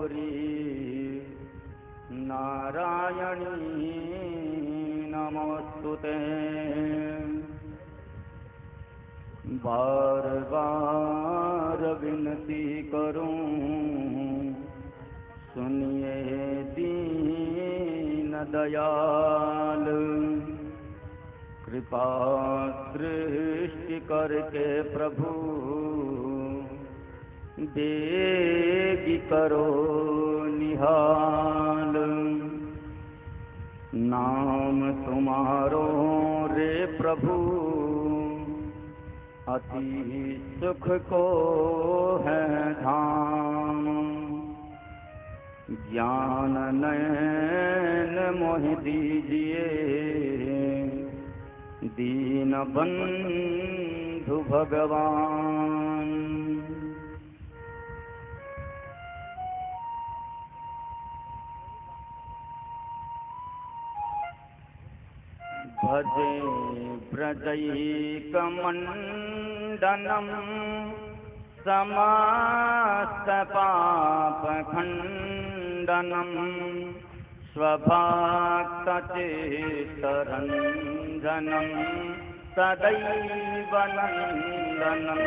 गौरी नारायणी नमोस्तुते। बार बार विनती करूं सुनिए दीन दयाल, कृपा दृष्टि करके प्रभु देगी करो निहाल। नाम तुम्हारो रे प्रभु अति सुख को है धाम। ज्ञान नयन मोहि दीजिए दीन बंधु भगवान। भजे ब्रजैकमण्डनं समस्तपापखण्डनं स्वभक्तचित्तरञ्जनं सदैव नन्दनं।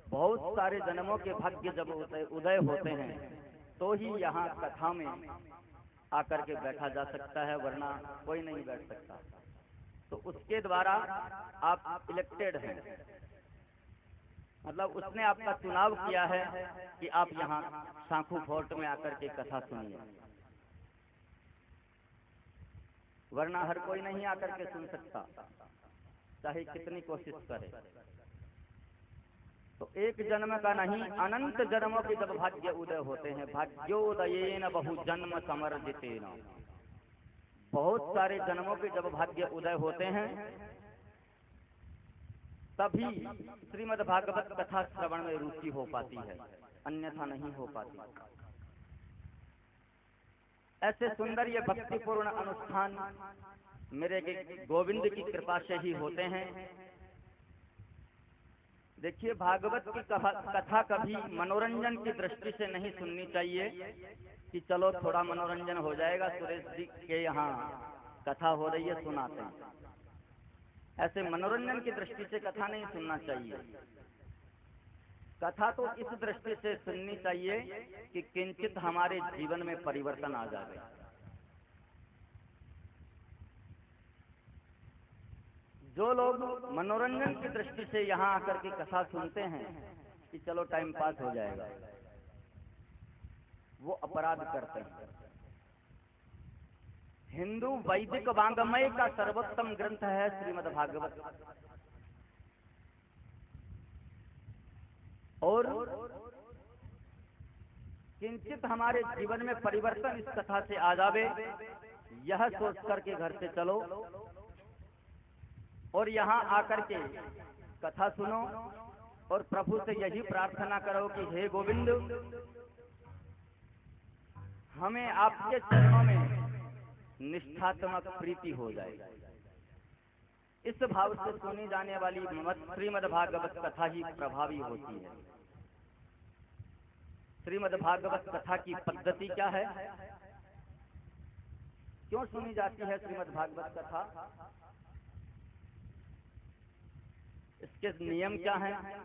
बहुत सारे जन्मों के भाग्य जब उदय होते हैं तो ही यहाँ कथा में आकर के बैठा जा सकता है, वरना कोई नहीं बैठ सकता। तो उसके द्वारा आप इलेक्टेड हैं, मतलब उसने आपका चुनाव किया है कि आप यहाँ सांखू फोर्ट में आकर के कथा सुनिए, वरना हर कोई नहीं आकर के सुन सकता, चाहे कितनी कोशिश करे। तो एक जन्म का नहीं, अनंत जन्मों के जब भाग्य उदय होते हैं, भाग्योदयेन बहु जन्म समर्जितेन, बहुत सारे जन्मों के जब भाग्य उदय होते हैं तभी श्रीमद् भागवत कथा श्रवण में रुचि हो पाती है, अन्यथा नहीं हो पाती। ऐसे सुंदर ये भक्तिपूर्ण अनुष्ठान मेरे गोविंद की कृपा से ही होते हैं। देखिए, भागवत की कथा कभी मनोरंजन की दृष्टि से नहीं सुननी चाहिए कि चलो थोड़ा मनोरंजन हो जाएगा, सुरेश जी के यहाँ कथा हो रही है सुनाते हैं। ऐसे मनोरंजन की दृष्टि से कथा नहीं सुनना चाहिए। कथा तो इस दृष्टि से सुननी चाहिए कि किंचित हमारे जीवन में परिवर्तन आ जाए। जो लोग मनोरंजन की दृष्टि से यहाँ आकर के कथा सुनते हैं कि चलो टाइम पास हो जाएगा, वो अपराध करते हैं। हिंदू वैदिक वाङ्मय का सर्वोत्तम ग्रंथ है श्रीमद् भागवत, और किंचित हमारे जीवन में परिवर्तन इस कथा से आ जावे, यह सोच करके घर से चलो और यहाँ आकर के कथा सुनो और प्रभु से यही प्रार्थना करो कि हे गोविंद, हमें आपके चरणों में निष्ठात्मक प्रीति हो जाए। इस भाव से सुनी जाने वाली श्रीमद् भागवत कथा ही प्रभावी होती है। श्रीमद् भागवत कथा की पद्धति क्या है, क्यों सुनी जाती है श्रीमद् भागवत कथा, इसके नियम क्या हैं,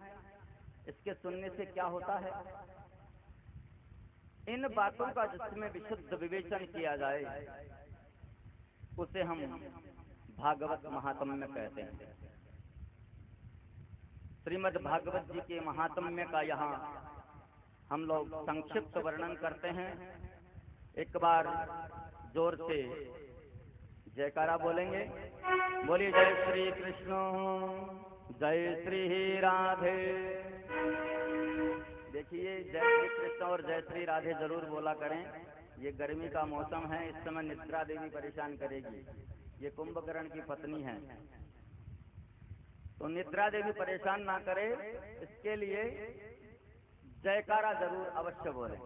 इसके सुनने से क्या होता है, इन बातों का जिसमें विशुद्ध विवेचन किया जाए उसे हम भागवत महात्म्य कहते हैं। श्रीमद् भागवत जी के महात्म्य का यहाँ हम लोग संक्षिप्त वर्णन करते हैं। एक बार जोर से जयकारा बोलेंगे, बोलिए जय श्री कृष्ण, जय श्री राधे। देखिए, जय श्री कृष्ण और जय श्री राधे जरूर बोला करें। ये गर्मी का मौसम है, इस समय निद्रा देवी परेशान करेगी। ये कुंभकर्ण की पत्नी है, तो निद्रा देवी परेशान ना करे, इसके लिए जयकारा जरूर अवश्य बोले।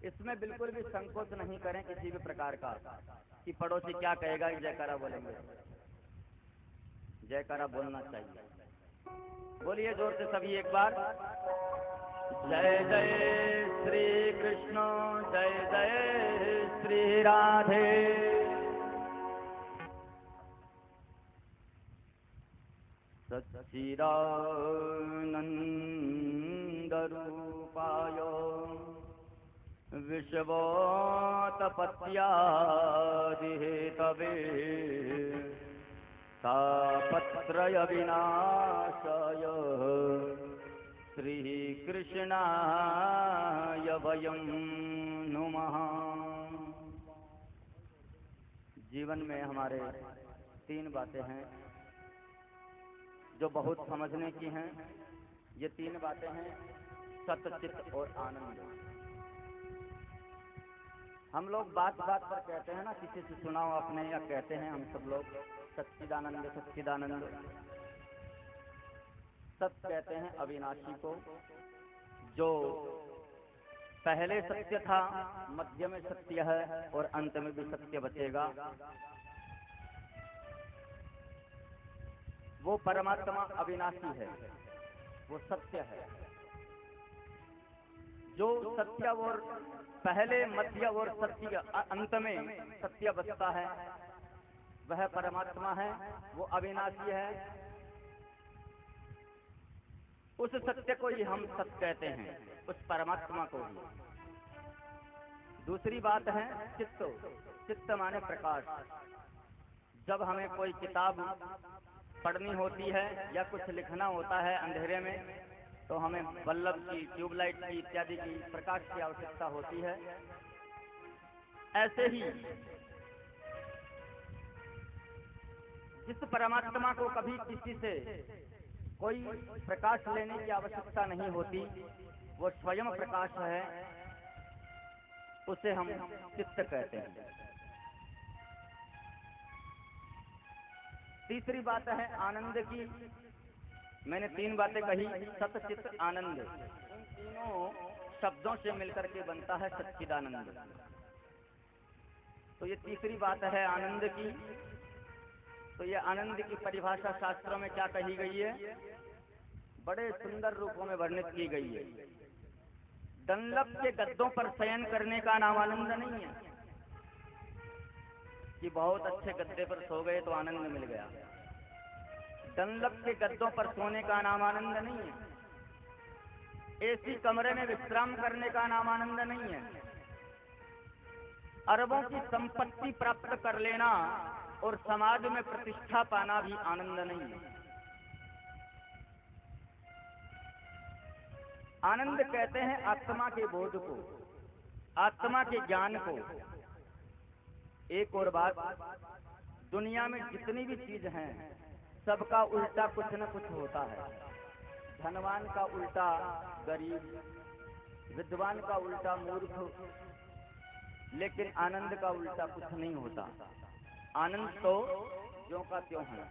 इसमें बिल्कुल भी संकोच नहीं करें किसी भी प्रकार का कि पड़ोसी क्या कहेगा, जयकारा बोलेंगे। जयकारा बोलना चाहिए। बोलिए जोर से सभी एक बार, जय जय श्री कृष्ण, जय जय श्री राधे। सच्चिदानंद रूपाय विश्वोत्पत्त्यादि हेतवे तापत्रय विनाशाय श्री कृष्णाय वयं नुमः। जीवन में हमारे तीन बातें हैं जो बहुत समझने की हैं। ये तीन बातें हैं सत्य, चित्त और आनंद। हम लोग बात बात पर कहते हैं ना, किसी से सुनाओ आपने, या कहते हैं हम सब लोग सच्चिदानंद सच्चिदानंद। सत्य कहते हैं अविनाशी को, जो पहले सत्य था, मध्य में सत्य है और अंत में भी सत्य बचेगा। वो परमात्मा अविनाशी है, वो सत्य है। जो सत्य और पहले, मध्य और सत्य अंत में सत्य बचता है, वह परमात्मा है, वो अविनाशी है। उस सत्य को ही हम सत्य कहते हैं, उस परमात्मा को ही। दूसरी बात है चित्त। चित्त माने प्रकाश। जब हमें कोई किताब पढ़नी होती है या कुछ लिखना होता है अंधेरे में, तो हमें बल्ब की, ट्यूबलाइट की इत्यादि की प्रकाश की आवश्यकता होती है। ऐसे ही जिस परमात्मा को कभी किसी से कोई प्रकाश लेने की आवश्यकता नहीं होती, वो स्वयं प्रकाश है, उसे हम चित्त कहते हैं। तीसरी बात है आनंद की। मैंने 3 बातें कही, सत चित आनंद। इन तीनों शब्दों से मिलकर के बनता है सच्चिदानंद। तो ये तीसरी बात है आनंद की। तो ये आनंद की परिभाषा शास्त्रों में क्या कही गई है? बड़े सुंदर रूपों में वर्णित की गई है। डनलप के गद्दों पर शयन करने का नाम आनंद नहीं है कि बहुत अच्छे गद्दे पर सो गए तो आनंद मिल गया। डनलप के गद्दों पर सोने का नाम आनंद नहीं है। एसी कमरे में विश्राम करने का नाम आनंद नहीं है। अरबों की संपत्ति प्राप्त कर लेना और समाज में प्रतिष्ठा पाना भी आनंद नहीं है। आनंद कहते हैं आत्मा के बोध को, आत्मा के ज्ञान को। एक और बात, दुनिया में जितनी भी चीज हैं सबका उल्टा कुछ न कुछ होता है। धनवान का उल्टा गरीब, विद्वान का उल्टा मूर्ख, लेकिन आनंद का उल्टा कुछ नहीं होता। आनंद तो ज्यों का त्यों है।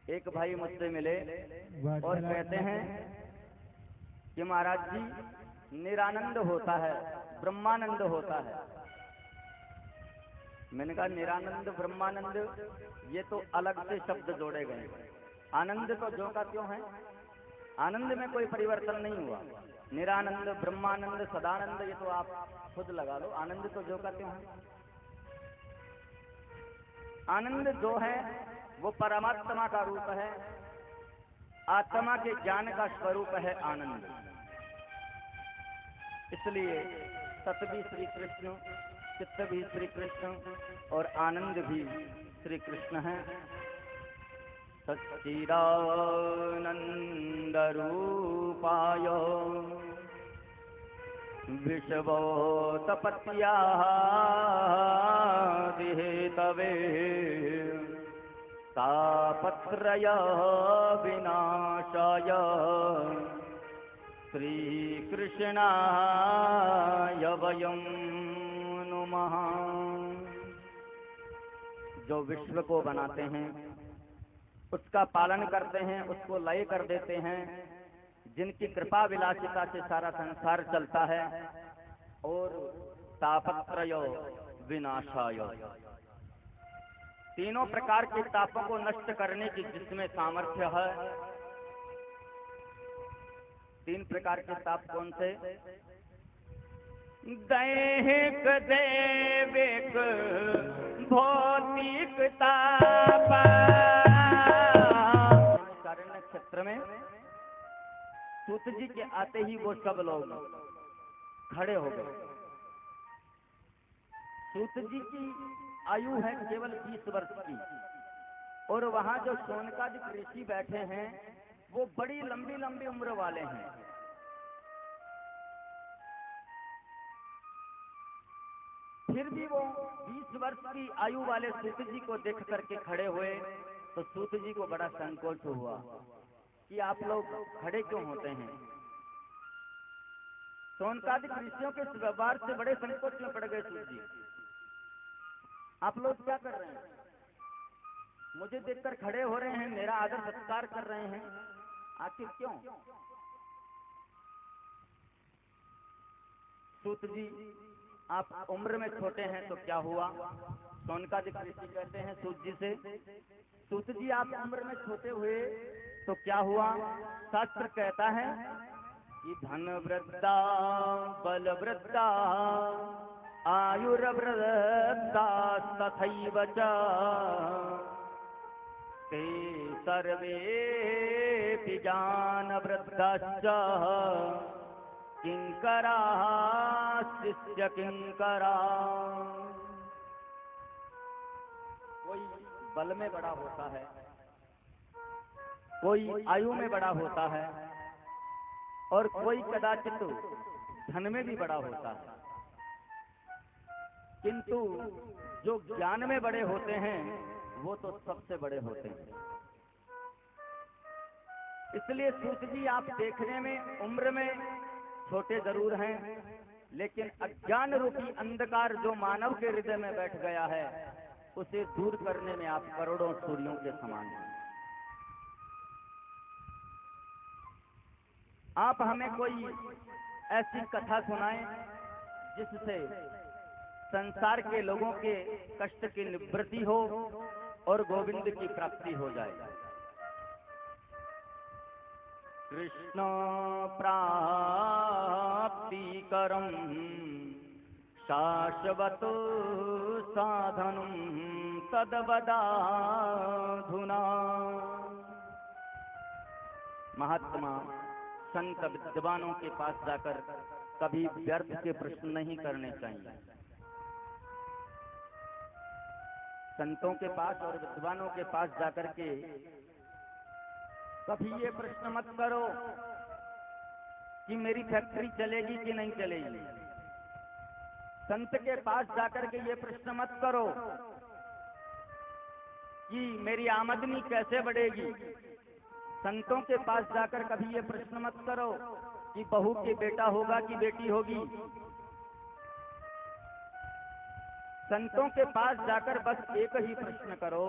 एक भाई मुझसे मिले और कहते हैं कि महाराज जी निरानंद होता है, ब्रह्मानंद होता है। मैंने कहा निरानंद ब्रह्मानंद ये तो अलग से शब्द जोड़े गए। आनंद तो ज्यों का त्यों है, आनंद में कोई परिवर्तन नहीं हुआ। निरानंद, ब्रह्मानंद, सदानंद ये तो आप खुद लगा लो, आनंद तो ज्यों का त्यों है। आनंद जो है वो परमात्मा का रूप है, आत्मा के ज्ञान का स्वरूप है आनंद। इसलिए सत भी श्री कृष्ण, चित्त भी श्री कृष्ण और आनंद भी श्री कृष्ण है। सच्चिदानंद रूपाय विश्वोत्पत्त्या हेतवे तापत्रय विनाशाय श्रीकृष्णाय वयं नुमः। जो विश्व को बनाते हैं, उसका पालन करते हैं, उसको लय कर देते हैं, जिनकी कृपा विलासिता से सारा संसार चलता है, और तापत्रय विनाशाय, तीनों प्रकार के तापों को नष्ट करने की जिसमें सामर्थ्य है। 3 प्रकार के ताप कौन से? दैहिक, दैविक, भौतिक ताप। चारण्य क्षेत्र में सूत जी के आते ही वो सब लोग खड़े हो गए। सूत जी की आयु है केवल 20 वर्ष की, और वहां जो शौनकादिक ऋषि बैठे हैं वो बड़ी लंबी लंबी उम्र वाले हैं। फिर भी वो 20 वर्ष की आयु वाले सूत जी को देख करके खड़े हुए, तो सूत जी को बड़ा संकोच हुआ कि आप लोग खड़े क्यों होते हैं। शौनकादिक ऋषियों के व्यवहार से बड़े संकोच में पड़ गए सूत जी। आप लोग क्या कर रहे हैं? मुझे देखकर खड़े हो रहे हैं, मेरा आदर सत्कार कर रहे हैं, आखिर क्यों? सूत जी आप उम्र में छोटे हैं तो क्या हुआ? शौनकादिक ऋषि कहते हैं सूत जी से, सूत जी आप उम्र में छोटे हुए तो क्या हुआ? शास्त्र कहता है कि धन वृद्धा, बल वृद्धा, आयुर्वृद्धा तथैव च ते सर्वेऽपि ज्ञानवृद्धाश्च किंकराः शिष्य किंकरा। कोई बल में बड़ा होता है, कोई आयु में बड़ा होता है, और कोई कदाचित धन में भी बड़ा होता है, किंतु जो ज्ञान में बड़े होते हैं वो तो सबसे बड़े होते हैं। इसलिए सूत जी आप देखने में उम्र में छोटे जरूर हैं, लेकिन अज्ञान रूपी अंधकार जो मानव के हृदय में बैठ गया है उसे दूर करने में आप करोड़ों सूर्यों के समान हैं। आप हमें कोई ऐसी कथा सुनाएं जिससे संसार के लोगों के कष्ट की निवृत्ति हो और गोविंद की प्राप्ति हो जाए। कृष्ण प्राप्ति करम शाश्वत साधनम तद्वदाधुना। महात्मा संत विद्वानों के पास जाकर कभी व्यर्थ के प्रश्न नहीं करने चाहिए। संतों के पास और विद्वानों के पास जाकर के कभी ये प्रश्न मत करो कि मेरी फैक्ट्री चलेगी कि नहीं चलेगी। संत के पास जाकर के ये प्रश्न मत करो कि मेरी आमदनी कैसे बढ़ेगी। संतों के पास जाकर कभी ये प्रश्न मत करो कि बहू के बेटा होगा कि बेटी होगी। संतों के पास जाकर बस एक ही प्रश्न करो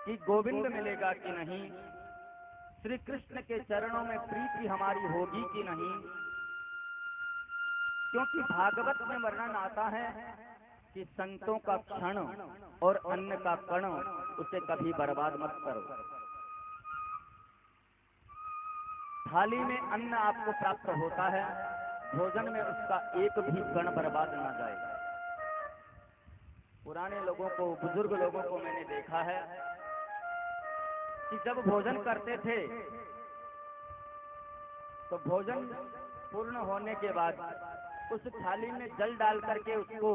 कि गोविंद मिलेगा कि नहीं, श्री कृष्ण के चरणों में प्रीति हमारी होगी कि नहीं। क्योंकि भागवत में वर्णन आता है कि संतों का क्षण और अन्न का कण उसे कभी बर्बाद मत करो। थाली में अन्न आपको प्राप्त होता है, भोजन में उसका एक भी कण बर्बाद ना जाए। पुराने लोगों को, बुजुर्ग लोगों को मैंने देखा है कि जब भोजन करते थे तो भोजन पूर्ण होने के बाद उस थाली में जल डाल करके उसको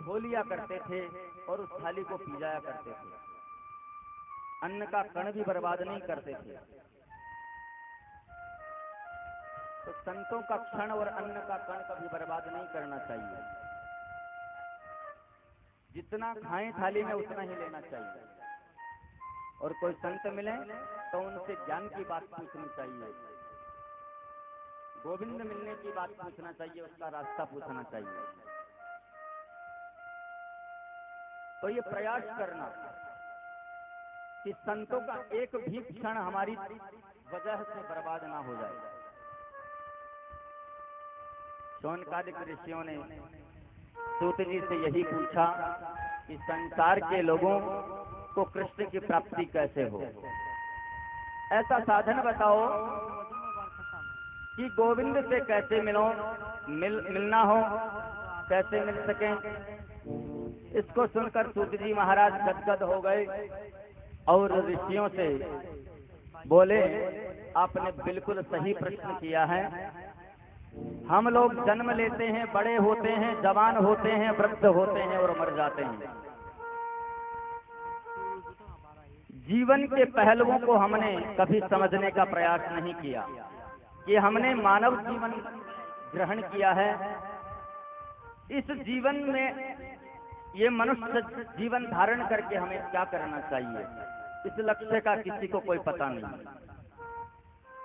धो लिया करते थे और उस थाली को पी जाया करते थे। अन्न का कण भी बर्बाद नहीं करते थे। तो संतों का क्षण और अन्न का कण कभी बर्बाद नहीं करना चाहिए। जितना खाएं थाली में उतना ही लेना चाहिए। और कोई संत मिले तो उनसे ज्ञान की बात पूछनी चाहिए, गोविंद मिलने की बात पूछना चाहिए, उसका रास्ता पूछना चाहिए। तो ये प्रयास करना कि संतों का एक भी क्षण हमारी वजह से बर्बाद ना हो जाए। शौनकादिक ऋषियों ने सूत जी से यही पूछा कि संसार के लोगों को कृष्ण की प्राप्ति कैसे हो, ऐसा साधन बताओ कि गोविंद से कैसे मिलना हो, कैसे मिल सके। इसको सुनकर सूत जी महाराज गदगद हो गए और ऋषियों से बोले, आपने बिल्कुल सही प्रश्न किया है। हम लोग जन्म लेते हैं, बड़े होते हैं, जवान होते हैं, वृद्ध होते हैं और मर जाते हैं। जीवन के पहलुओं को हमने कभी समझने का प्रयास नहीं किया कि हमने मानव जीवन ग्रहण किया है। इस जीवन में ये मनुष्य जीवन धारण करके हमें क्या करना चाहिए, इस लक्ष्य का किसी को कोई पता नहीं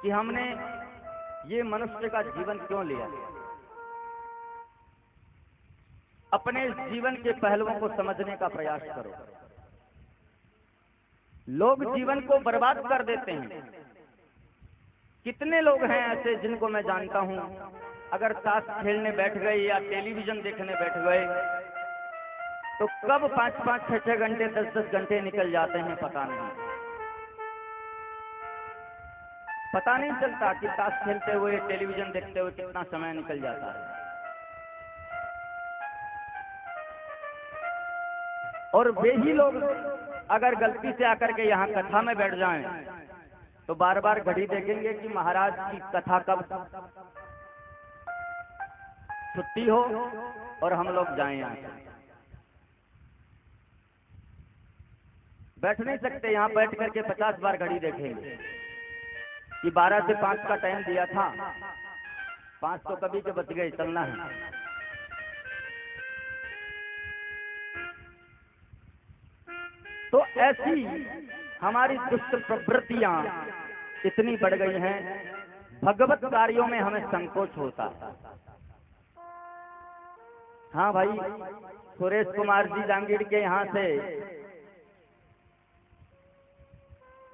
कि हमने ये मनुष्य का जीवन क्यों लिया। अपने जीवन के पहलुओं को समझने का प्रयास करो। लोग जीवन को बर्बाद कर देते हैं। कितने लोग हैं ऐसे जिनको मैं जानता हूं, अगर ताश खेलने बैठ गए या टेलीविजन देखने बैठ गए तो कब 5-5, 6-6 घंटे, 10-10 घंटे निकल जाते हैं पता नहीं चलता कि ताश खेलते हुए, टेलीविजन देखते हुए कितना समय निकल जाता है। और वे ही लोग अगर गलती से आकर के यहाँ कथा में बैठ जाएं तो बार बार घड़ी देखेंगे कि महाराज की कथा कब छुट्टी हो और हम लोग जाएं। यहाँ बैठ नहीं सकते, यहाँ बैठ करके 50 बार घड़ी देखेंगे कि 12 से 5 का टाइम दिया था, 5 तो कभी के बच गए, चलना है। तो ऐसी हमारी दुष्ट प्रवृत्तियां इतनी बढ़ गई हैं, भगवत कार्यों में हमें संकोच होता है। हाँ भाई, सुरेश कुमार जी जांगीर के यहाँ से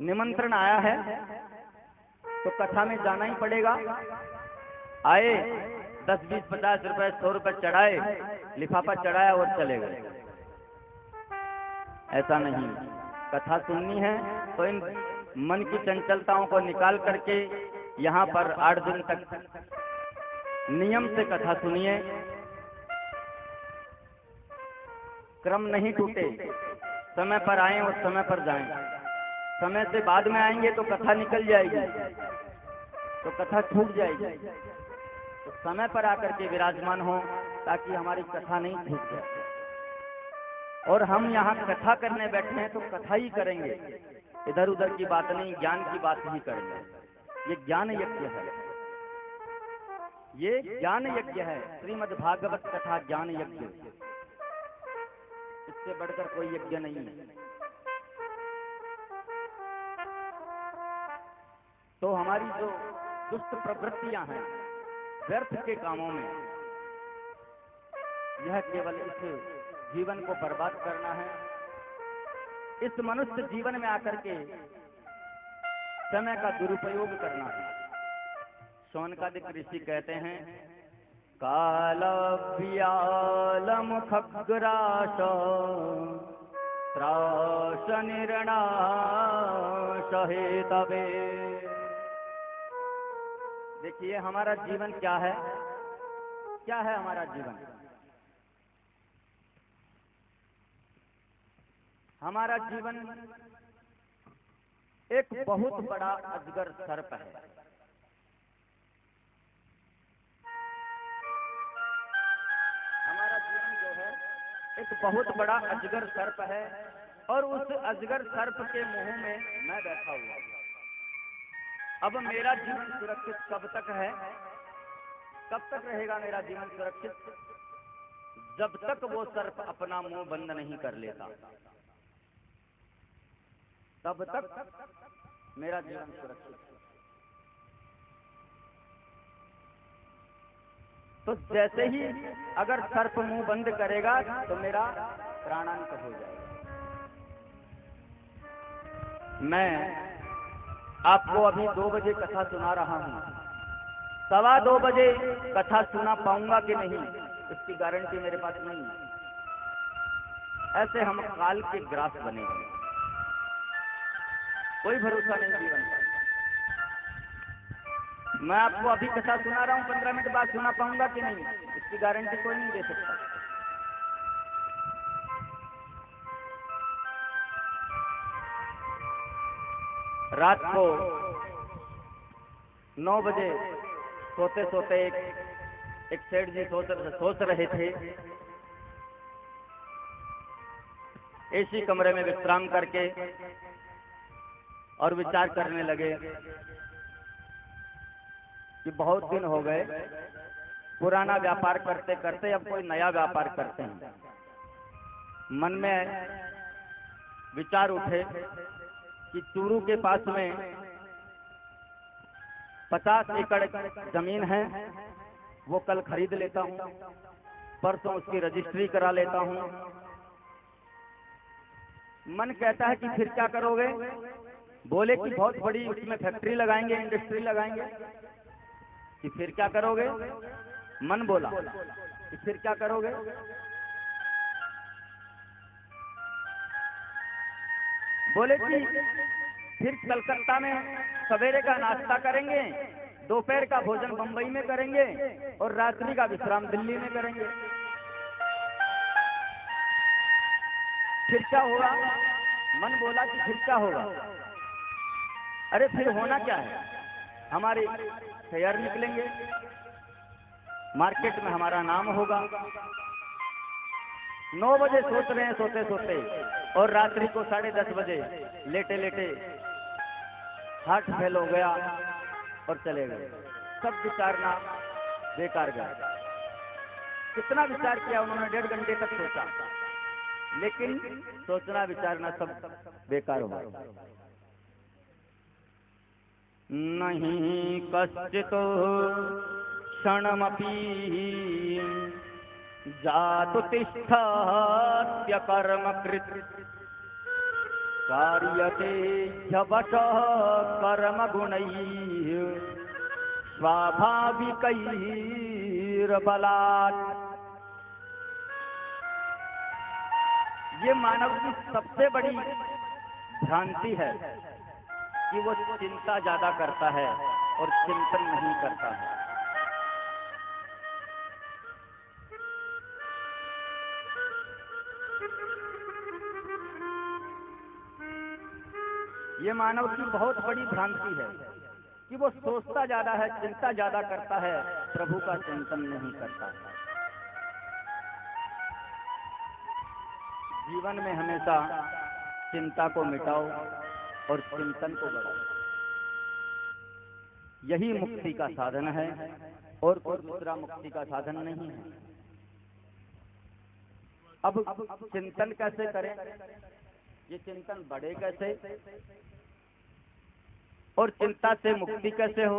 निमंत्रण आया है तो कथा में जाना ही पड़ेगा। आए, 10, 20, 50 रुपए, 100 रुपए चढ़ाए, लिफाफा चढ़ाया और चले गए। ऐसा नहीं, कथा सुननी है तो इन मन की चंचलताओं को निकाल करके यहाँ पर 8 दिन तक नियम से कथा सुनिए। क्रम नहीं टूटे, समय पर आए और समय पर जाएं। समय से बाद में आएंगे तो कथा निकल जाएगी, तो कथा छूट जाएगी। तो समय पर आकर के विराजमान हो ताकि हमारी कथा नहीं छूट जाए। और हम यहाँ कथा करने बैठे हैं तो कथा ही करेंगे, इधर उधर की बात नहीं, ज्ञान की बात ही करेंगे। ये ज्ञान यज्ञ है, ये ज्ञान यज्ञ है। श्रीमद् भागवत कथा ज्ञान यज्ञ, इससे बढ़कर कोई यज्ञ नहीं है। तो हमारी जो दुष्ट प्रवृत्तियां हैं व्यर्थ के कामों में, यह केवल इस जीवन को बर्बाद करना है। इस मनुष्य जीवन में आकर के समय का दुरुपयोग करना है। शौनकादिक ऋषि कहते हैं, कालव्यालम खग्रास त्रास निर्णास हेतवे। देखिए हमारा जीवन क्या है, क्या है हमारा जीवन? हमारा जीवन एक बहुत बड़ा अजगर सर्प है। हमारा जीवन जो है एक बहुत बड़ा अजगर सर्प है, और उस अजगर सर्प के मुंह में मैं बैठा हुआ हूं। अब मेरा जीवन सुरक्षित कब तक है, कब तक रहेगा मेरा जीवन सुरक्षित? जब तक वो सर्प अपना मुंह बंद नहीं कर लेता, तब तक मेरा जीवन सुरक्षित है। तो जैसे ही अगर सर्प मुंह बंद करेगा तो मेरा प्राणांत हो जाएगा। मैं आपको अभी 2 बजे कथा सुना रहा हूं, 2:15 बजे कथा सुना पाऊंगा कि नहीं, इसकी गारंटी मेरे पास नहीं है। ऐसे हम काल के ग्रास बनेंगे, कोई भरोसा नहीं जीवन का। मैं आपको अभी कथा सुना रहा हूं, 15 मिनट बाद सुना पाऊंगा कि नहीं, इसकी गारंटी कोई नहीं दे सकता। रात को 9 बजे सोते सोते एक सेठ जी सोच रहे थे। एसी कमरे में विश्राम करके और विचार करने लगे कि बहुत दिन हो गए, पुराना व्यापार करते करते अब कोई नया व्यापार करते हैं। मन में विचार उठे कि चूरू के पास में 50 एकड़ जमीन है, वो कल खरीद लेता हूँ, परसों उसकी रजिस्ट्री करा लेता हूँ। मन कहता है कि फिर क्या करोगे? बोले कि बहुत बड़ी उसमें फैक्ट्री लगाएंगे, इंडस्ट्री लगाएंगे। कि फिर क्या करोगे? मन बोला कि फिर क्या करोगे? बोले कि फिर कलकत्ता में सवेरे का नाश्ता करेंगे, दोपहर का भोजन बंबई में करेंगे और रात्रि का विश्राम दिल्ली में करेंगे। फिर क्या होगा? मन बोला कि फिर क्या होगा? अरे फिर होना क्या है? हमारे शेयर निकलेंगे, मार्केट में हमारा नाम होगा। 9 बजे सोच रहे हैं सोते सोते, और रात्रि को 10:30 बजे लेटे लेटे हार्ट फेल हो गया और चले गए। सब विचारना बेकार गया। कितना विचार किया उन्होंने? 1.5 घंटे तक सोचा। लेकिन सोचना विचारना सब बेकार होगा। नहीं कश्चितो क्षणमपि जातु तिष्ठत्य कर्मकृत् कार्यते ह्यवशः कर्मगुणैः स्वाभाविकैर्बलात्। ये मानव की सबसे बड़ी भ्रांति है कि वो चिंता ज्यादा करता है और चिंतन नहीं करता है। ये मानव की बहुत बड़ी भ्रांति है कि वो सोचता ज्यादा है, चिंता ज्यादा करता है, प्रभु का चिंतन नहीं करता है। जीवन में हमेशा चिंता को मिटाओ और चिंतन को बढ़ाओ, यही मुक्ति का साधन है और कोई दूसरा मुक्ति का साधन नहीं है। अब चिंतन कैसे करें, ये चिंतन बढ़े कैसे और चिंता से मुक्ति कैसे हो,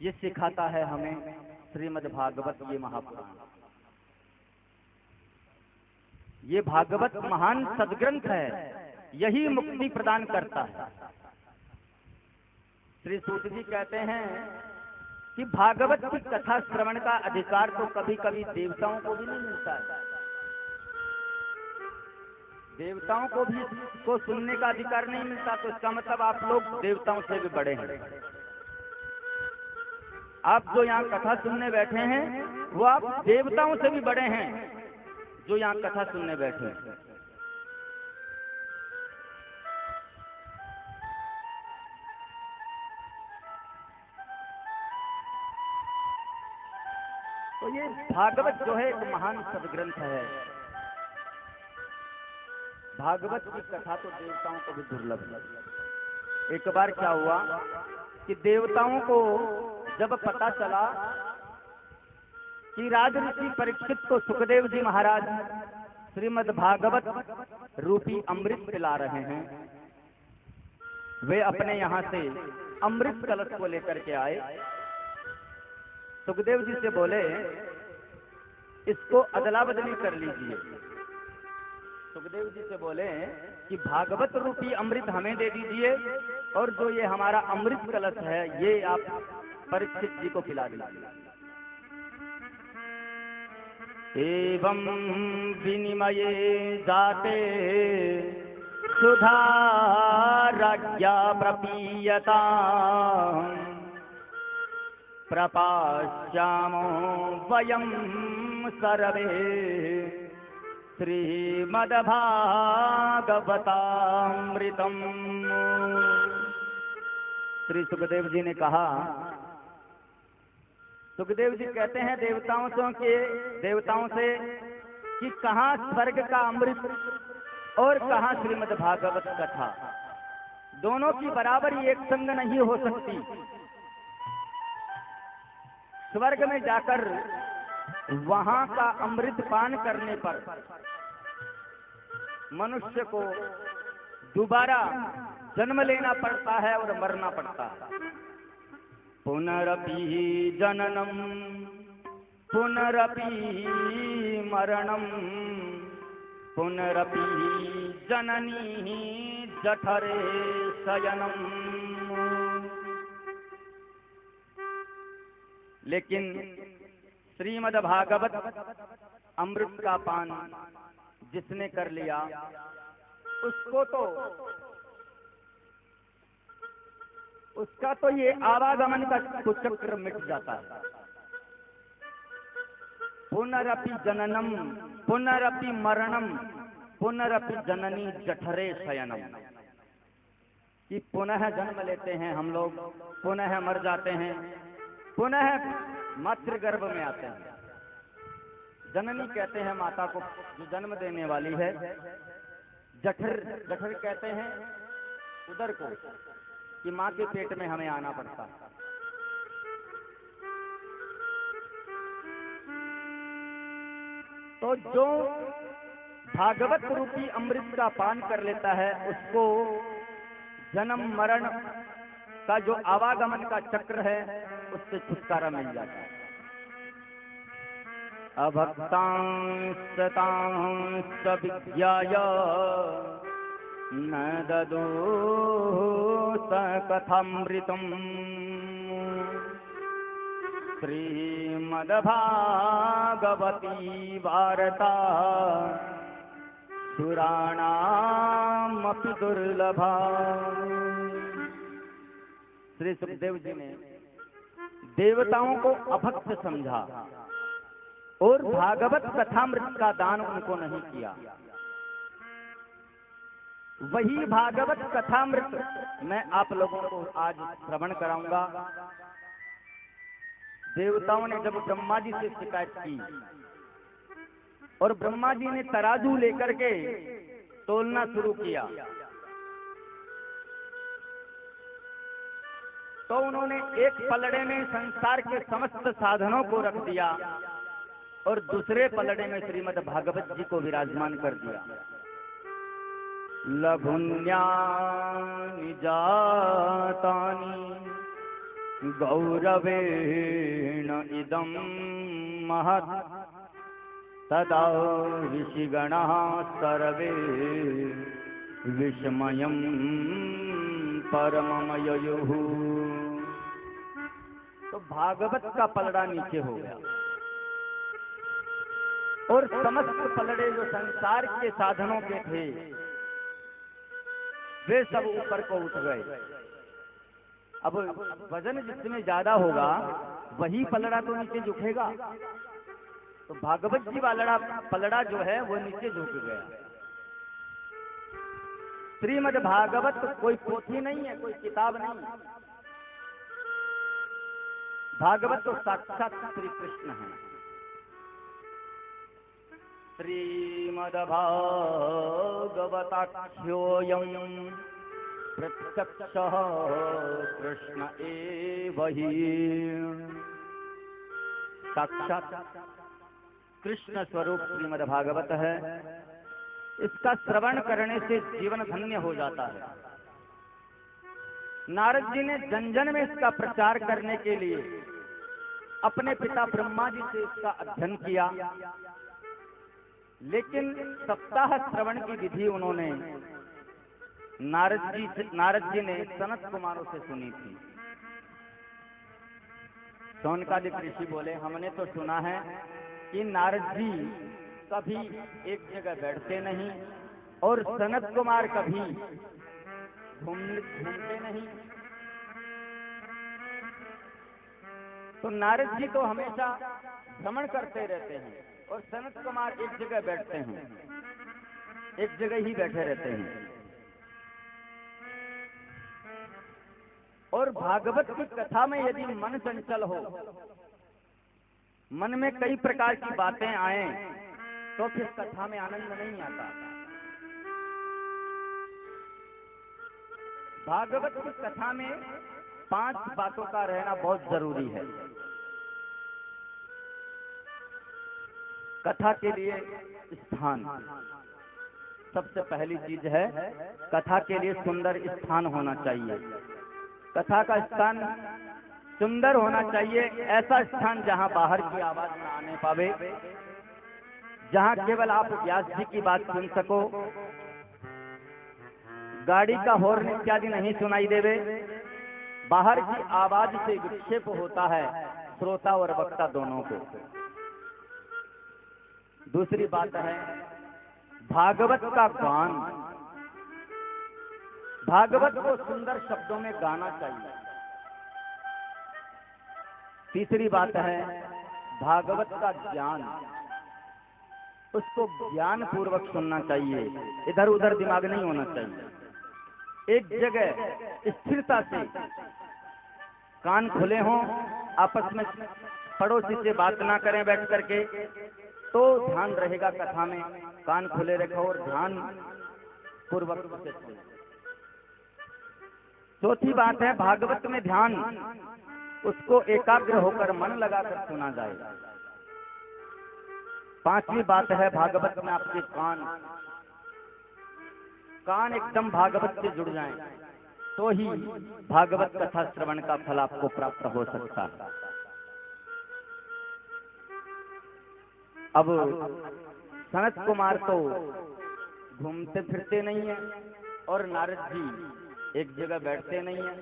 ये सिखाता है हमें श्रीमद् भागवत ये महापुराण। ये भागवत महान सद्ग्रंथ है, यही मुक्ति प्रदान करता है। श्री सूत जी कहते हैं कि भागवत की कथा श्रवण का अधिकार तो कभी कभी देवताओं को भी नहीं मिलता है। देवताओं को भी को सुनने का अधिकार नहीं मिलता, तो इसका मतलब आप लोग देवताओं से भी बड़े हैं। आप जो यहाँ कथा सुनने बैठे हैं वो आप देवताओं से भी बड़े हैं जो यहाँ कथा सुनने बैठे हैं। तो ये भागवत जो है एक महान सद्ग्रंथ है। भागवत की कथा तो देवताओं को भी दुर्लभ है। एक बार क्या हुआ कि देवताओं को जब पता चला कि राजऋषि परीक्षित को सुखदेव जी महाराज श्रीमद् भागवत रूपी अमृत पिला रहे हैं, वे अपने यहाँ से अमृत कलश को लेकर के आए। सुखदेव जी से बोले इसको अदला बदली कर लीजिए। सुखदेव जी से बोले कि भागवत रूपी अमृत हमें दे दीजिए और जो ये हमारा अमृत कलश है ये आप परीक्षित जी को पिला दीजिए। एवं विनिमये जाते सुधा राज्ञा प्रपीयता प्रपाश्यामो वयं सर्वे श्रीमद्भागवतामृतम्। श्री सुखदेव जी ने कहा, सुखदेव जी कहते हैं देवताओं से कि कहाँ स्वर्ग का अमृत और कहाँ श्रीमद् भागवत कथा, दोनों की बराबरी एक संग नहीं हो सकती। स्वर्ग में जाकर वहां का अमृत पान करने पर मनुष्य को दोबारा जन्म लेना पड़ता है और मरना पड़ता है। पुनरपि जननम पुनरपि मरणम पुनरपि जननी जठरे शयनम। लेकिन श्रीमद् भागवत अमृत का पान जिसने कर लिया उसका तो ये आवागमन का कुचक्र मिट जाता है। पुनरपि जननम पुनरपि मरणम पुनरपि जननी जठरे शयनम, कि पुनः जन्म लेते हैं हम लोग, पुनः मर जाते हैं, पुनः मातृगर्भ में आते हैं। जननी कहते हैं माता को जो जन्म देने वाली है, जठर कहते हैं उदर को, कि माँ के पेट में हमें आना पड़ता है। तो जो भागवत रूपी अमृत का पान कर लेता है, उसको जन्म मरण का जो आवागमन का चक्र है उससे छुटकारा मिल जाता है। अभक्तांस्ततांस्त विज्ञाय न ददो स कथामृतम् श्रीमद्भागवती वार्ता सुराणामपि दुर्लभा। श्री सुखदेव जी ने देवताओं को अभक्त समझा और भागवत कथामृत का दान उनको नहीं किया। वही भागवत कथामृत मैं आप लोगों को आज श्रवण कराऊंगा। देवताओं ने जब ब्रह्मा जी से शिकायत की और ब्रह्मा जी ने तराजू लेकर के तोलना शुरू किया, तो उन्होंने एक पलड़े में संसार के समस्त साधनों को रख दिया और दूसरे पलड़े में श्रीमद् भागवत जी को विराजमान कर दिया। लघुन्यानि जातानि गौरवेण इदं महत् तदा ऋषिगणः सर्वे विस्मयं परममययुः। तो भागवत का पलड़ा नीचे हो गया और समस्त पलड़े जो संसार के साधनों के थे वे सब ऊपर को उठ गए। अब वजन जिसमें ज्यादा होगा वही पलड़ा तो नीचे झुकेगा, तो भागवत जी वाला पलड़ा जो है वो नीचे झुक गया। श्रीमद् भागवत कोई पोथी नहीं है, कोई किताब नहीं। भागवत तो साक्षात श्री कृष्ण है। श्रीमद्भागवताख्योऽयं प्रत्यक्षः कृष्ण एव हि। साक्षात कृष्ण स्वरूप श्रीमद्भागवत है। इसका श्रवण करने से जीवन धन्य हो जाता है। नारद जी ने जन जन में इसका प्रचार करने के लिए अपने पिता ब्रह्मा जी से इसका अध्ययन किया, लेकिन सप्ताह श्रवण की विधि उन्होंने नारद जी ने सनत कुमारों से सुनी थी। शौनकादिक ऋषि बोले, हमने तो सुना है कि नारद जी कभी एक जगह बैठते नहीं और सनत कुमार कभी घूमते नहीं। तो नारद जी तो हमेशा भ्रमण करते रहते हैं और सनत कुमार एक जगह बैठते हैं, एक जगह ही बैठे रहते हैं। और भागवत की कथा में यदि मन चंचल हो, मन में कई प्रकार की बातें आए, तो फिर कथा में आनंद नहीं आता। भागवत की कथा में 5 बातों का रहना बहुत जरूरी है। कथा के लिए स्थान सबसे पहली चीज है। कथा के लिए सुंदर स्थान होना चाहिए। कथा का स्थान सुंदर होना चाहिए, ऐसा स्थान जहां बाहर की आवाज न आने पावे, जहां केवल आप व्यास जी की बात सुन सको, गाड़ी का हॉर्न इत्यादि नहीं सुनाई देवे, बाहर की आवाज से विक्षेप होता है श्रोता और वक्ता दोनों को। दूसरी बात है भागवत का गान। भागवत को सुंदर शब्दों में गाना चाहिए। तीसरी बात है भागवत का ज्ञान, उसको ज्ञान पूर्वक सुनना चाहिए, इधर उधर दिमाग नहीं होना चाहिए। एक जगह स्थिरता से कान खुले हों, आपस में पड़ोसी से बात ना करें बैठ करके, तो ध्यान रहेगा कथा में। कान खुले रखो और ध्यान पूर्वक से सुनो। चौथी बात है भागवत में ध्यान, उसको एकाग्र होकर मन लगाकर सुना जाए। पांचवी बात है, भागवत में आपके कान एकदम भागवत से जुड़ जाएं, तो ही भागवत कथा श्रवण का फल आपको प्राप्त हो सकता है। अब सनत कुमार तो घूमते फिरते नहीं है और नारद जी एक जगह बैठते नहीं है,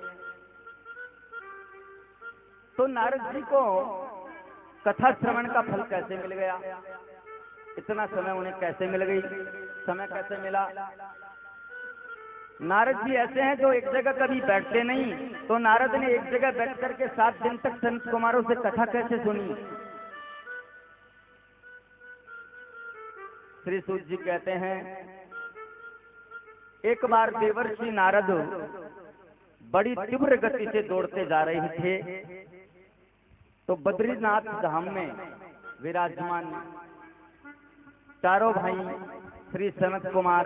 तो नारद जी को कथा श्रवण का फल कैसे मिल गया? इतना समय उन्हें कैसे मिल गई? समय कैसे मिला? नारद जी ऐसे हैं जो एक जगह कभी बैठते नहीं, तो नारद ने एक जगह बैठ करके 7 दिन तक संत कुमारों से कथा कैसे सुनी? श्री सूत जी कहते हैं, एक बार देवर्षि नारद बड़ी तीव्र गति से दौड़ते जा रहे थे, तो बद्रीनाथ धाम में विराजमान चारों भाई श्री सनत कुमार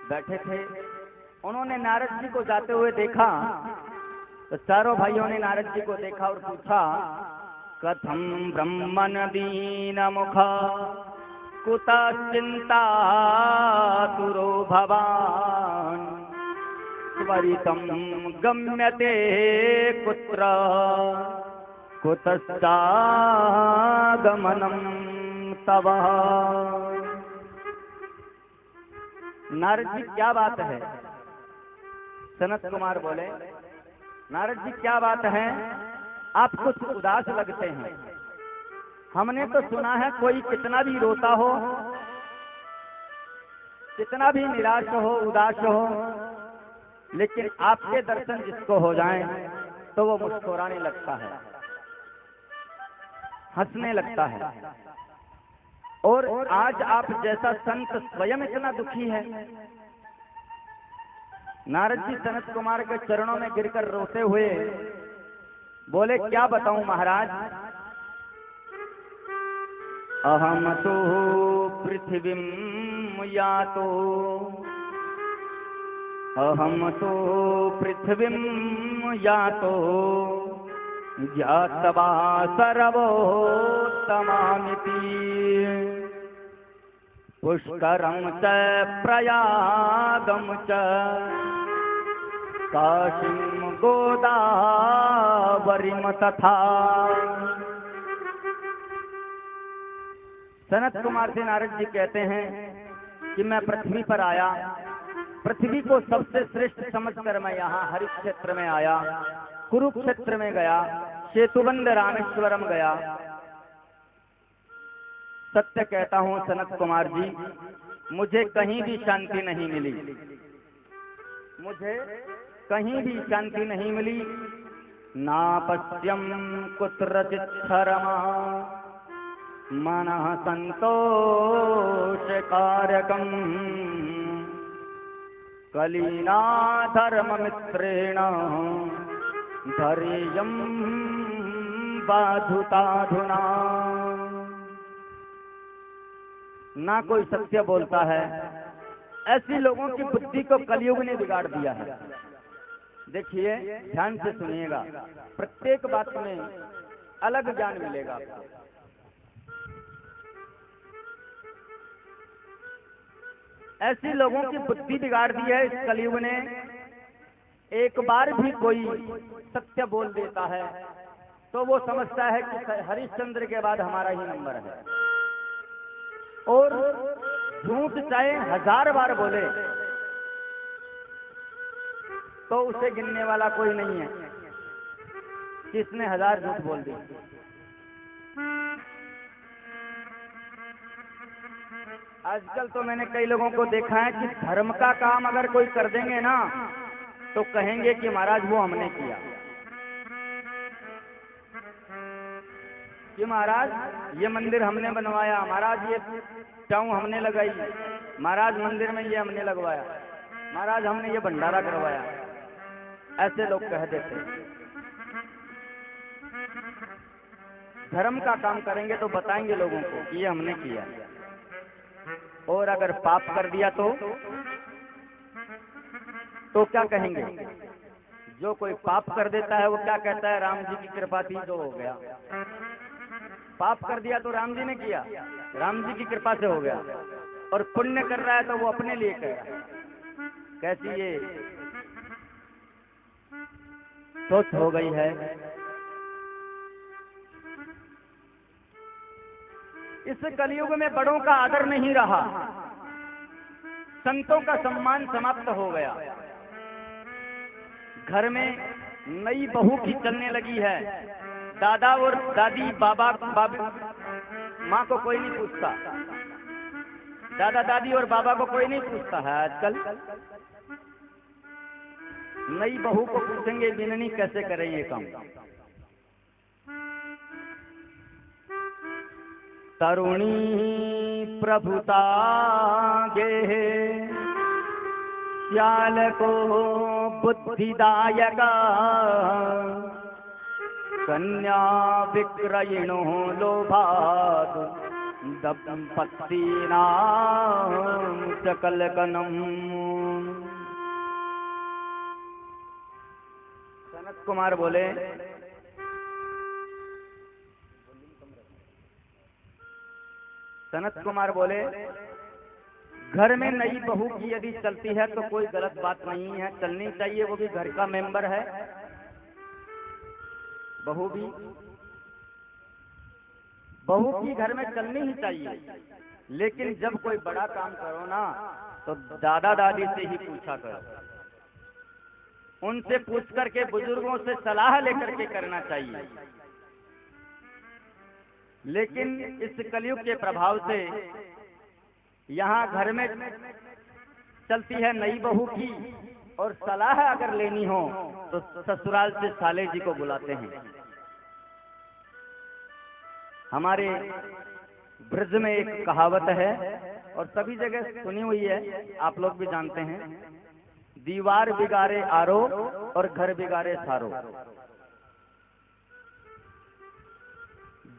बैठे थे। उन्होंने नारद जी को जाते हुए देखा, तो चारों भाइयों ने नारद जी को देखा और पूछा, कथम ब्रह्मन दीन मुख कुतः चिंता तुरो भवान त्वरितं गम्यते कुत्र कुतश्चागमनं तव। नारद जी क्या बात है? सनत कुमार बोले, नारद जी क्या बात है, आप कुछ उदास लगते हैं। हमने तो सुना है कोई कितना भी रोता हो, कितना भी निराश हो, उदास हो, लेकिन आपके दर्शन जिसको हो जाएं तो वो मुस्कुराने लगता है, हंसने लगता है। और आज आप जैसा संत स्वयं इतना दुखी है। नारद जी सनत कुमार के चरणों में गिरकर रोते हुए बोले, क्या बताऊं महाराज, अहम तो पृथ्वीं यातो, अहम तो पृथ्वीं यातो ज्ञात्वा सर्वोत्तमामिति पुष्करं च प्रयागं च काशीं गोदावरीं तथा। सनत कुमार से नारद जी कहते हैं कि मैं पृथ्वी पर आया, पृथ्वी को सबसे श्रेष्ठ समझकर मैं यहाँ हरिक्षेत्र में आया, कुरुक्षेत्र में गया, सेतुबंध रामेश्वरम गया। सत्य कहता हूँ सनत कुमार जी, मुझे कहीं भी शांति नहीं मिली, मुझे कहीं भी शांति नहीं मिली। ना पश्यम कुत्रचित् क्षरमा मनः संतोषकारकम् कलीना धर्ममित्रेण धैर्यं बाधुताधुना। ना कोई सत्य बोलता है। ऐसी लोगों की बुद्धि को कलयुग ने बिगाड़ दिया है। देखिए, ध्यान से सुनिएगा, प्रत्येक बात में अलग ज्ञान मिलेगा आपको। ऐसी लोगों की बुद्धि बिगाड़ दी है इस कलयुग ने। एक बार भी कोई सत्य बोल देता है तो वो समझता है कि हरिश्चंद्र के बाद हमारा ही नंबर है, और झूठ चाहे 1000 बार बोले तो उसे गिनने वाला कोई नहीं है कि इसने 1000 झूठ बोल दिए। आजकल तो मैंने कई लोगों को देखा है कि धर्म का काम अगर कोई कर देंगे ना तो कहेंगे कि महाराज वो हमने किया, कि महाराज ये मंदिर हमने बनवाया, महाराज ये चाऊ हमने लगाई, महाराज मंदिर में ये हमने लगवाया, महाराज हमने ये भंडारा करवाया। ऐसे लोग कह देते हैं। धर्म का काम करेंगे तो बताएंगे लोगों को कि ये हमने किया, और अगर पाप कर दिया तो क्या कहेंगे? जो कोई पाप कर देता है वो क्या कहता है? राम जी की कृपा थी जो हो गया। पाप कर दिया तो राम जी ने किया, राम जी की कृपा से हो गया, और पुण्य कर रहा है तो वो अपने लिए कर रहा है। कैसी ये सोच हो गई है। इस कलयुग में बड़ों का आदर नहीं रहा, संतों का सम्मान समाप्त हो गया। घर में नई बहू की चलने लगी है, दादा और दादी बाबा माँ को कोई नहीं पूछता, दादा दादी और बाबा को कोई नहीं पूछता है आजकल। नई बहू को पूछेंगे बिननी कैसे करें ये काम। तरुणी प्रभुता गे श्याल को बुद्धिदायका कन्या विक्रयिणो लोभाद दंपत्तीनां सकलकनम। सनत कुमार बोले, सनत कुमार बोले, घर में नई बहू की यदि चलती है तो कोई गलत बात नहीं है, चलनी चाहिए, वो भी घर का मेंबर है, बहू की घर में चलनी ही चाहिए। लेकिन जब कोई बड़ा काम करो ना तो दादा दादी से ही पूछा करो, उनसे पूछ करके बुजुर्गों से सलाह लेकर के करना चाहिए। लेकिन इस कलयुग के प्रभाव से यहाँ घर में चलती है नई बहू की, और सलाह अगर लेनी हो तो ससुराल से साले जी को बुलाते हैं। हमारे ब्रज में एक कहावत है और सभी जगह सुनी हुई है, आप लोग भी जानते हैं, दीवार बिगाड़े आरो और घर बिगाड़े सारो।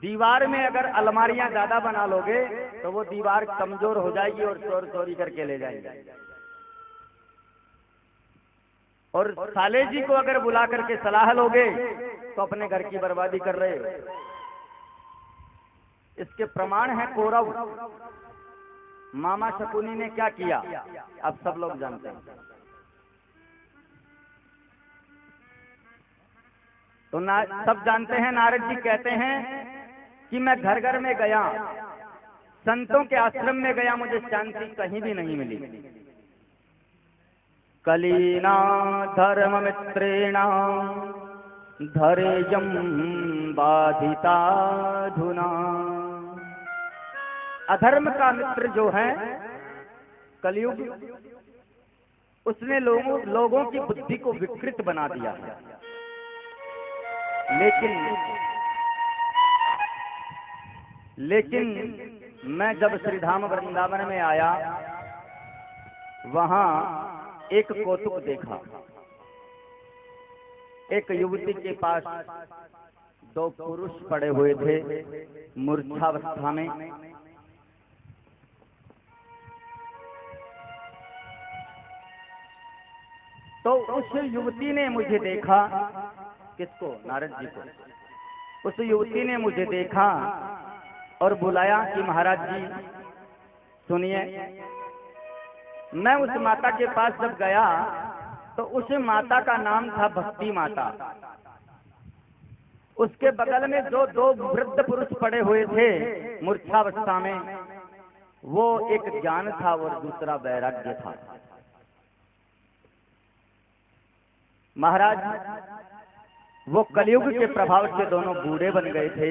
दीवार में अगर अलमारियां ज्यादा बना लोगे तो वो दीवार कमजोर हो जाएगी और चोर चोरी करके ले जाएंगे। और साले जी को अगर बुला करके सलाह लोगे तो अपने घर की बर्बादी कर रहे हो। इसके प्रमाण है कौरव। मामा शकुनी ने क्या किया अब सब लोग जानते हैं। तो सब जानते हैं, नारद जी कहते हैं कि मैं घर घर में गया, संतों के आश्रम में गया, मुझे शांति कहीं भी नहीं मिली। कलीना धर्म मित्रेणा धैर्यं बाधिता धुना। अधर्म का मित्र जो है कलयुग, उसने लोगों की बुद्धि को विकृत बना दिया है। लेकिन मैं जब श्रीधाम वृंदावन में आया, वहां एक कौतुक देखा। एक युवती के पास दो पुरुष पड़े हुए थे मूर्छावस्था में। तो उस युवती ने मुझे देखा, किसको? नारद जी को। उस युवती ने मुझे देखा और बुलाया कि महाराज जी सुनिए। मैं उस माता के पास जब गया तो उस माता का नाम था भक्ति माता। उसके बगल में जो दो वृद्ध पुरुष पड़े हुए थे मूर्छावस्था में, वो एक ज्ञान था और दूसरा वैराग्य था। महाराज, वो कलयुग के प्रभाव से दोनों बूढ़े बन गए थे।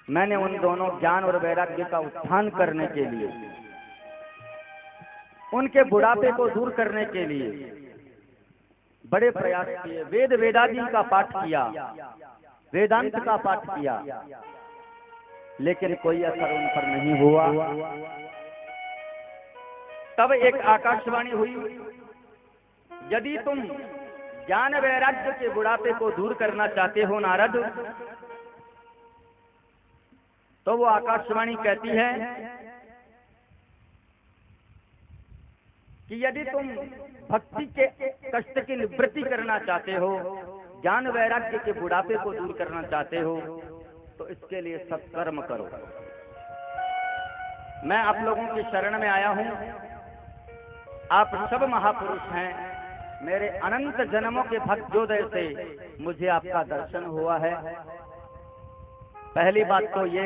मैंने उन दोनों ज्ञान और वैराग्य का उत्थान करने के लिए, उनके बुढ़ापे को दूर करने के लिए बड़े प्रयास किए। वेद वेदादि का पाठ किया, वेदांत का पाठ किया, लेकिन कोई असर उन पर नहीं हुआ। तब एक आकाशवाणी हुई, यदि तुम ज्ञान वैराग्य के बुढ़ापे को दूर करना चाहते हो नारद, तो वो आकाशवाणी कहती है कि यदि तुम भक्ति के कष्ट की निवृत्ति करना चाहते हो, ज्ञान वैराग्य के बुढ़ापे को दूर करना चाहते हो, तो इसके लिए सत्कर्म करो। मैं आप लोगों की शरण में आया हूं। आप सब महापुरुष हैं। मेरे अनंत जन्मों के भक्तोदय से मुझे आपका दर्शन हुआ है। पहली बात तो ये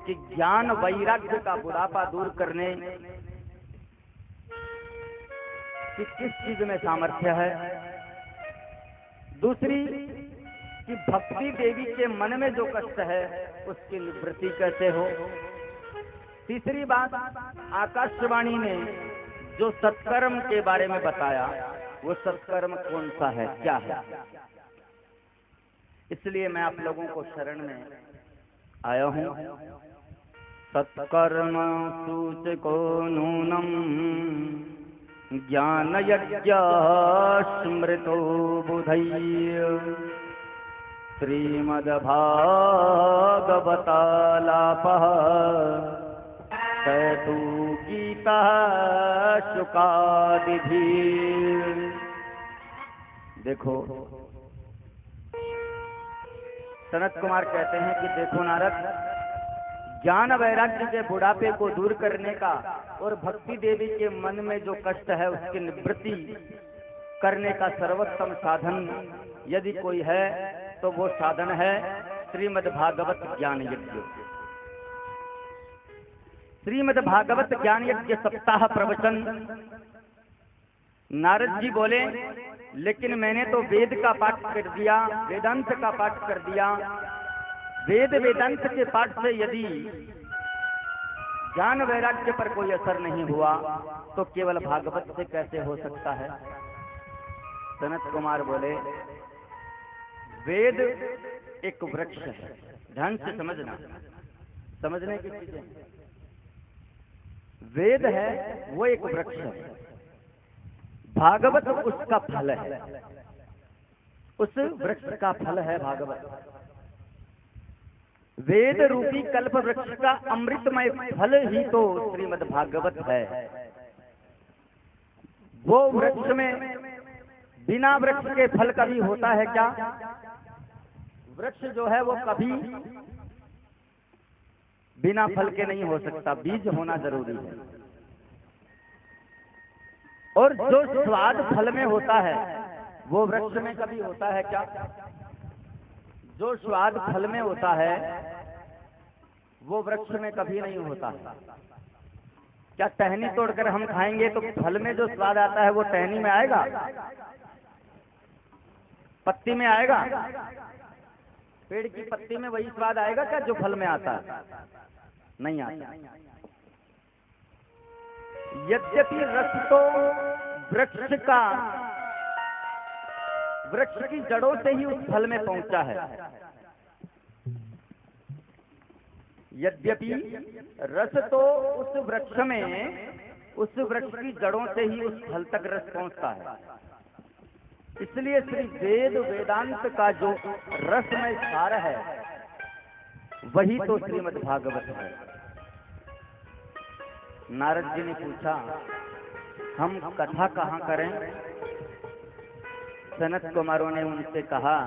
कि ज्ञान वैराग्य का बुढ़ापा दूर करने कि किस चीज में सामर्थ्य है। दूसरी कि भक्ति देवी के मन में जो कष्ट है उसकी निवृत्ति कैसे हो। तीसरी बात, आकाशवाणी ने जो सत्कर्म के बारे में बताया वो सत्कर्म कौन सा है, क्या है। इसलिए मैं आप लोगों को शरण में आया हूं। सत्कर्म सूचको नूनम ज्ञान यज्ञ स्मृतो बुधैः श्रीमद्भागवतालापः तैतु गीता शुकादिभिः। देखो, सनत कुमार कहते हैं कि देखो नारद, ज्ञान वैराग्य के बुढ़ापे को दूर करने का और भक्ति देवी के मन में जो कष्ट है उसकी निवृत्ति करने का सर्वोत्तम साधन यदि कोई है तो वो साधन है श्रीमद् भागवत ज्ञान यज्ञ। श्रीमद् भागवत ज्ञान यज्ञ सप्ताह प्रवचन। नारद जी बोले, लेकिन मैंने तो वेद का पाठ कर दिया, वेदांत का पाठ कर दिया। वेद वेदांत के पाठ से यदि ज्ञान वैराग्य पर कोई असर नहीं हुआ तो केवल भागवत से कैसे हो सकता है। सनत कुमार बोले, वेद एक वृक्ष है। ध्यान से समझना, समझने की चीजें। वेद है वो एक वृक्ष है, भागवत उसका फल है, उस वृक्ष का फल है भागवत। वेद रूपी कल्प वृक्ष का अमृतमय फल ही तो श्रीमद् भागवत है। वो वृक्ष में बिना वृक्ष के फल कभी होता है क्या? वृक्ष जो है वो कभी बिना फल के नहीं हो सकता, बीज होना जरूरी है। और जो स्वाद फल में होता है वो वृक्ष में कभी होता है क्या? जो स्वाद फल में होता है वो वृक्ष में कभी नहीं होता है। क्या टहनी तोड़कर हम खाएंगे तो फल में जो स्वाद आता है वो टहनी में आएगा, पत्ती में आएगा? पेड़ की पत्ती में वही स्वाद आएगा क्या जो फल में आता है? नहीं आता। यद्यपि रस तो वृक्ष की जड़ों से ही उस फल में पहुंचा है। यद्यपि रस तो उस वृक्ष की जड़ों से ही उस फल तक रस पहुंचता है। इसलिए श्री वेद वेदांत का जो रसमय सार है वही तो श्रीमद् भागवत है। नारद जी ने पूछा, हम कथा कहाँ करें? सनत कुमारों ने उनसे कहा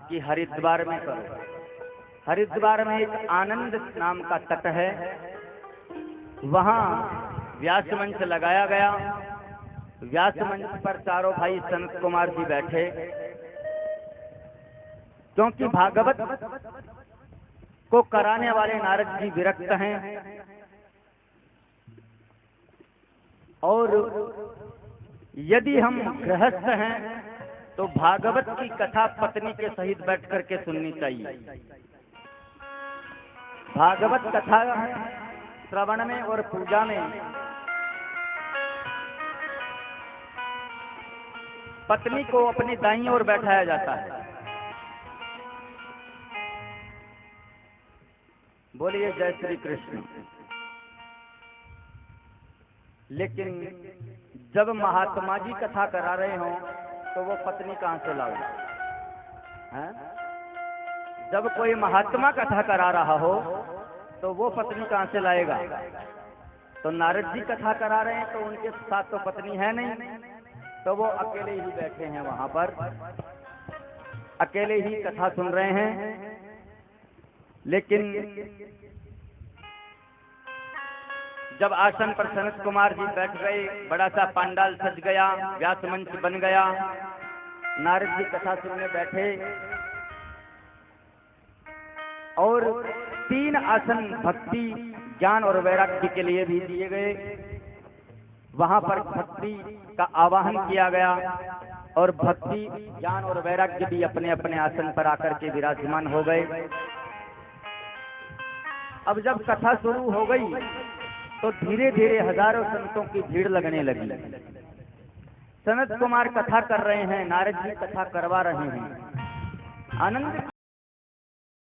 कि हरिद्वार में करो। हरिद्वार में एक आनंद नाम का तट है, वहां व्यास मंच लगाया गया। व्यास मंच पर चारों भाई सनत कुमार जी बैठे, क्योंकि भागवत को कराने वाले नारद जी विरक्त हैं और यदि हम गृहस्थ हैं तो भागवत की कथा पत्नी के सहित बैठ करके सुननी चाहिए। भागवत कथा श्रवण में और पूजा में पत्नी को अपनी दाईं ओर बैठाया जाता है। बोलिए जय श्री कृष्ण। लेकिन जब महात्मा जी कथा करा रहे हों तो वो पत्नी कहां से लाओ? जब कोई महात्मा कथा करा रहा हो तो वो पत्नी कहां से लाएगा? तो नारद जी कथा करा रहे हैं तो उनके साथ तो पत्नी है नहीं, तो वो अकेले ही बैठे हैं वहां पर, अकेले ही कथा सुन रहे हैं। लेकिन जब आसन पर सनत कुमार जी बैठ गए, बड़ा सा पंडाल सज गया, व्यास मंच बन गया, नारद जी कथा सुनने बैठे और 3 आसन भक्ति, ज्ञान और वैराग्य के लिए भी दिए गए। वहां पर भक्ति का आवाहन किया गया और भक्ति, ज्ञान और वैराग्य भी अपने अपने आसन पर आकर के विराजमान हो गए। अब जब कथा शुरू हो गई तो धीरे धीरे हजारों संतों की भीड़ लगने लगी। सनत कुमार कथा कर रहे हैं, नारद जी कथा करवा रहे हैं। आनंद